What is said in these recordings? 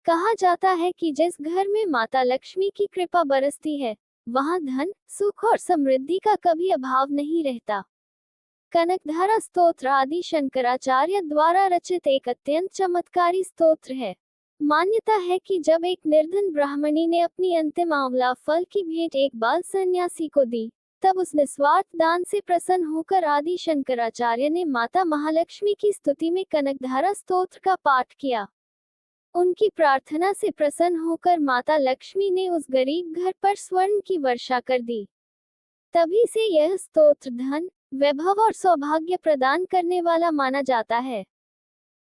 कहा जाता है कि जिस घर में माता लक्ष्मी की कृपा बरसती है, वहां धन, सुख और समृद्धि का कभी अभाव नहीं रहता। कनकधारा स्तोत्र आदि शंकराचार्य द्वारा रचित एक अत्यंत चमत्कारी स्तोत्र है। मान्यता है कि जब एक निर्धन ब्राह्मणी ने अपनी अंतिम आंवला फल की भेंट एक बाल सन्यासी को दी, तब उस निस्वार्थ दान से प्रसन्न होकर आदि शंकराचार्य ने माता महालक्ष्मी की स्तुति में कनकधारा स्तोत्र का पाठ किया। उनकी प्रार्थना से प्रसन्न होकर माता लक्ष्मी ने उस गरीब घर पर स्वर्ण की वर्षा कर दी। तभी से यह स्तोत्र धन, वैभव और सौभाग्य प्रदान करने वाला माना जाता है।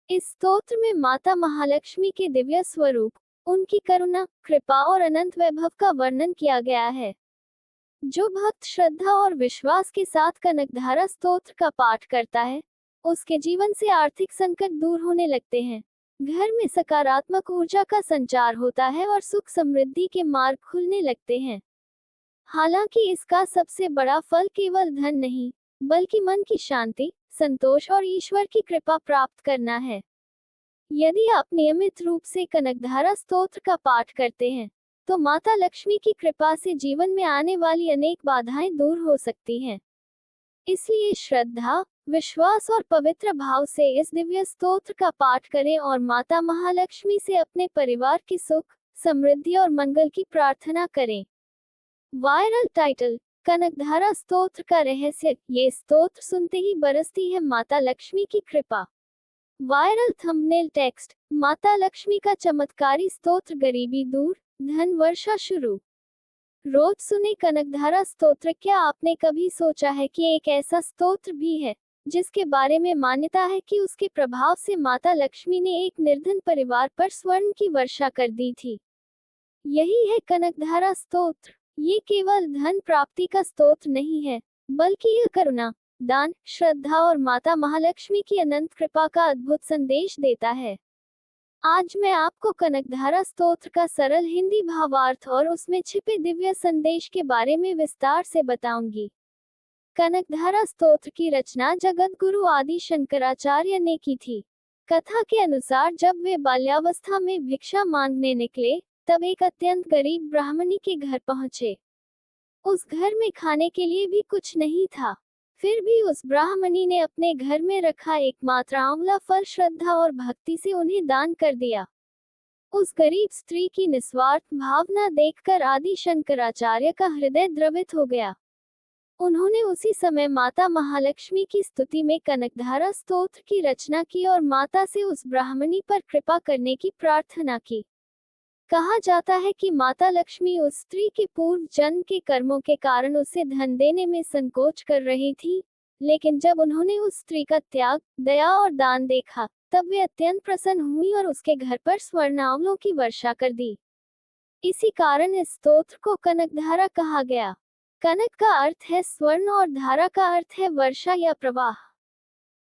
इस स्तोत्र में माता महालक्ष्मी के दिव्य स्वरूप, उनकी करुणा, कृपा और अनंत वैभव का वर्णन किया गया है। जो भक्त श्रद्धा और विश्वास के साथ कनकधारा स्तोत्र का पाठ करता है, उसके जीवन से आर्थिक संकट दूर होने लगते हैं, घर में सकारात्मक ऊर्जा का संचार होता है और सुख समृद्धि के मार्ग खुलने लगते हैं। हालांकि इसका सबसे बड़ा फल केवल धन नहीं, बल्कि मन की शांति, संतोष और ईश्वर की कृपा प्राप्त करना है। यदि आप नियमित रूप से कनकधारा स्तोत्र का पाठ करते हैं, तो माता लक्ष्मी की कृपा से जीवन में आने वाली अनेक बाधाएं दूर हो सकती हैं। इसलिए श्रद्धा, विश्वास और पवित्र भाव से इस दिव्य स्तोत्र का पाठ करें और माता महालक्ष्मी से अपने परिवार की सुख, समृद्धि और मंगल की प्रार्थना करें। वायरल टाइटल, कनकधारा स्तोत्र का रहस्य। ये स्तोत्र सुनते ही बरसती है माता लक्ष्मी की कृपा। वायरल थंबनेल टेक्स्ट, माता लक्ष्मी का चमत्कारी स्तोत्र, गरीबी दूर, धन वर्षा शुरू। रोज सुने कनकधारा स्तोत्र। क्या आपने कभी सोचा है कि एक ऐसा स्तोत्र भी है जिसके बारे में मान्यता है कि उसके प्रभाव से माता लक्ष्मी ने एक निर्धन परिवार पर स्वर्ण की वर्षा कर दी थी? यही है कनकधारा स्तोत्र। ये केवल धन प्राप्ति का स्तोत्र नहीं है, बल्कि यह करुणा, दान, श्रद्धा और माता महालक्ष्मी की अनंत कृपा का अद्भुत संदेश देता है। आज मैं आपको कनकधारा स्तोत्र का सरल हिंदी भावार्थ और उसमें छिपे दिव्य संदेश के बारे में विस्तार से बताऊंगी। कनकधारा स्तोत्र की रचना जगत गुरु आदि शंकराचार्य ने की थी। कथा के अनुसार जब वे बाल्यावस्था में भिक्षा मांगने निकले, तब एक अत्यंत गरीब ब्राह्मणी के घर पहुंचे। उस घर में खाने के लिए भी कुछ नहीं था। फिर भी उस ब्राह्मणी ने अपने घर में रखा एकमात्र आंवला फल श्रद्धा और भक्ति से उन्हें दान कर दिया। उस गरीब स्त्री की निस्वार्थ भावना देखकर आदि शंकराचार्य का हृदय द्रवित हो गया। उन्होंने उसी समय माता महालक्ष्मी की स्तुति में कनकधारा स्तोत्र की रचना की और माता से उस ब्राह्मणी पर कृपा करने की प्रार्थना की। कहा जाता है कि माता लक्ष्मी उस स्त्री के पूर्व जन्म के कर्मों के कारण उसे धन देने में संकोच कर रही थी, लेकिन जब उन्होंने उस स्त्री का त्याग, दया और दान देखा, तब वे अत्यंत प्रसन्न हुई और उसके घर पर स्वर्ण आंवलों की वर्षा कर दी। इसी कारण इस स्तोत्र को कनकधारा कहा गया। कनक का अर्थ है स्वर्ण और धारा का अर्थ है वर्षा या प्रवाह,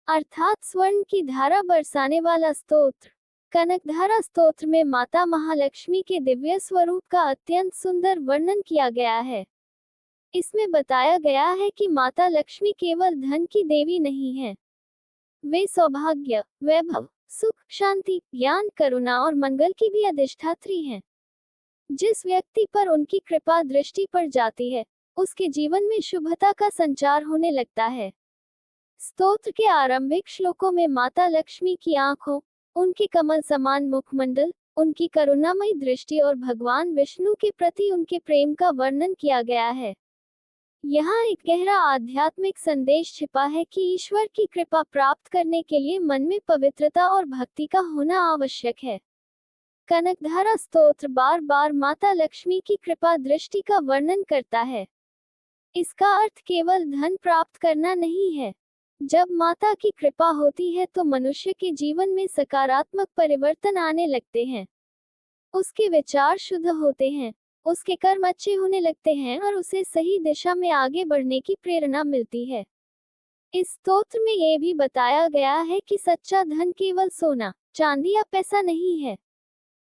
अर्थात स्वर्ण की धारा बरसाने वाला स्तोत्र। कनकधारा स्तोत्र में माता महालक्ष्मी के दिव्य स्वरूप का अत्यंत सुंदर वर्णन किया गया है। इसमें बताया गया है कि माता लक्ष्मी केवल धन की देवी नहीं है, वे सौभाग्य, वैभव, सुख, शांति, ज्ञान, करुणा और मंगल की भी अधिष्ठात्री हैं। जिस व्यक्ति पर उनकी कृपा दृष्टि पड़ जाती है, उसके जीवन में शुभता का संचार होने लगता है। स्तोत्र के आरंभिक श्लोकों में माता लक्ष्मी की आंखों, उनके कमल समान मुखमंडल, उनकी करुणामयी दृष्टि और भगवान विष्णु के प्रति उनके प्रेम का वर्णन किया गया है। यहाँ एक गहरा आध्यात्मिक संदेश छिपा है कि ईश्वर की कृपा प्राप्त करने के लिए मन में पवित्रता और भक्ति का होना आवश्यक है। कनकधारा स्तोत्र बार बार माता लक्ष्मी की कृपा दृष्टि का वर्णन करता है। इसका अर्थ केवल धन प्राप्त करना नहीं है। जब माता की कृपा होती है तो मनुष्य के जीवन में सकारात्मक परिवर्तन आने लगते हैं। उसके विचार शुद्ध होते हैं, उसके कर्म अच्छे होने लगते हैं और उसे सही दिशा में आगे बढ़ने की प्रेरणा मिलती है। इस स्तोत्र में यह भी बताया गया है कि सच्चा धन केवल सोना, चांदी या पैसा नहीं है।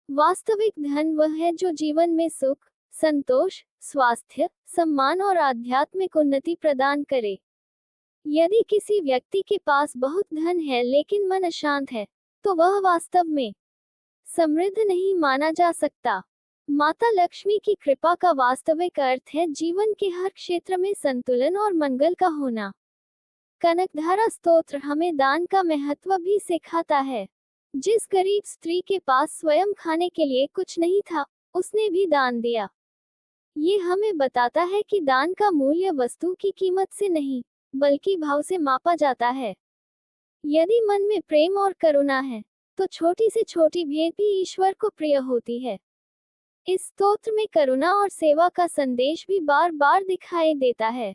वास्तविक धन वह है जो जीवन में सुख, संतोष, स्वास्थ्य, सम्मान और आध्यात्मिक उन्नति प्रदान करे। यदि किसी व्यक्ति के पास बहुत धन है लेकिन मन अशांत है, तो वह वास्तव में समृद्ध नहीं माना जा सकता। माता लक्ष्मी की कृपा का वास्तविक अर्थ है जीवन के हर क्षेत्र में संतुलन और मंगल का होना। कनकधारा स्तोत्र हमें दान का महत्व भी सिखाता है। जिस गरीब स्त्री के पास स्वयं खाने के लिए कुछ नहीं था, उसने भी दान दिया। ये हमें बताता है कि दान का मूल्य वस्तु की कीमत से नहीं, बल्कि भाव से मापा जाता है। यदि मन में प्रेम और करुणा है, तो छोटी से छोटी भेंट भी ईश्वर को प्रिय होती है। इस स्तोत्र में करुणा और सेवा का संदेश भी बार बार दिखाई देता है।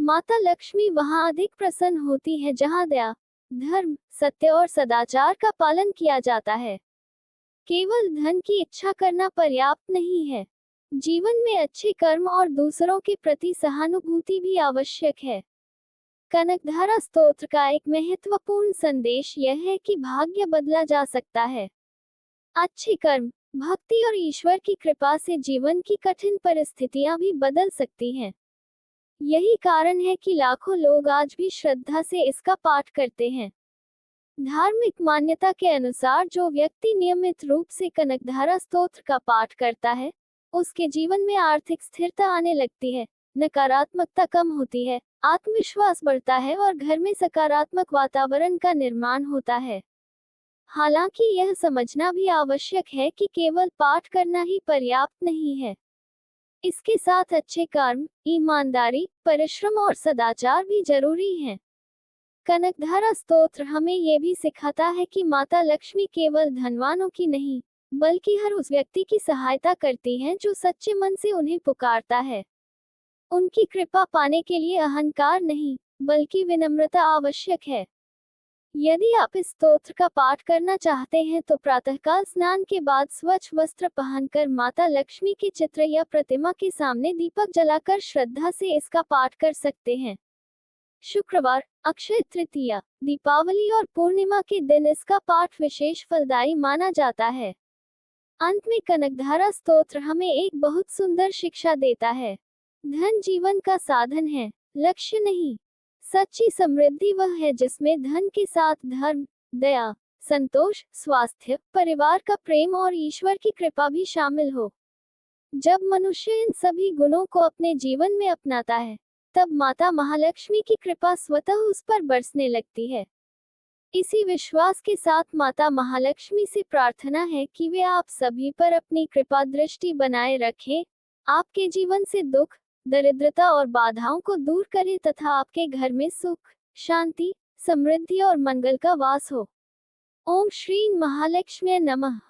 माता लक्ष्मी वहां अधिक प्रसन्न होती है जहां दया, धर्म, सत्य और सदाचार का पालन किया जाता है। केवल धन की इच्छा करना पर्याप्त नहीं है। जीवन में अच्छे कर्म और दूसरों के प्रति सहानुभूति भी आवश्यक है। कनकधारा स्तोत्र का एक महत्वपूर्ण संदेश यह है कि भाग्य बदला जा सकता है। अच्छे कर्म, भक्ति और ईश्वर की कृपा से जीवन की कठिन परिस्थितियां भी बदल सकती हैं। यही कारण है कि लाखों लोग आज भी श्रद्धा से इसका पाठ करते हैं। धार्मिक मान्यता के अनुसार जो व्यक्ति नियमित रूप से कनकधारा स्तोत्र का पाठ करता है, उसके जीवन में आर्थिक स्थिरता आने लगती है, नकारात्मकता कम होती है, आत्मविश्वास बढ़ता है और घर में सकारात्मक वातावरण का निर्माण होता है। हालांकि यह समझना भी आवश्यक है कि केवल पाठ करना ही पर्याप्त नहीं है। इसके साथ अच्छे कर्म, ईमानदारी, परिश्रम और सदाचार भी जरूरी हैं। कनकधारा स्तोत्र हमें ये भी सिखाता है कि माता लक्ष्मी केवल धनवानों की नहीं, बल्कि हर उस व्यक्ति की सहायता करती हैं जो सच्चे मन से उन्हें पुकारता है। उनकी कृपा पाने के लिए अहंकार नहीं, बल्कि विनम्रता आवश्यक है। यदि आप इस स्तोत्र का पाठ करना चाहते हैं तो प्रातःकाल स्नान के बाद स्वच्छ वस्त्र पहनकर माता लक्ष्मी के चित्र या प्रतिमा के सामने दीपक जलाकर श्रद्धा से इसका पाठ कर सकते हैं। शुक्रवार, अक्षय तृतीया, दीपावली और पूर्णिमा के दिन इसका पाठ विशेष फलदायी माना जाता है। अंत में कनकधारा स्तोत्र हमें एक बहुत सुंदर शिक्षा देता है। धन जीवन का साधन है, लक्ष्य नहीं। सच्ची समृद्धि वह है जिसमें धन के साथ धर्म, दया, संतोष, स्वास्थ्य, परिवार का प्रेम और ईश्वर की कृपा भी शामिल हो। जब मनुष्य इन सभी गुणों को अपने जीवन में अपनाता है, तब माता महालक्ष्मी की कृपा स्वतः उस पर बरसने लगती है। इसी विश्वास के साथ माता महालक्ष्मी से प्रार्थना है कि वे आप सभी पर अपनी कृपा दृष्टि बनाए रखें, आपके जीवन से दुख, दरिद्रता और बाधाओं को दूर करें तथा आपके घर में सुख, शांति, समृद्धि और मंगल का वास हो। ओम श्री महालक्ष्मी नमः।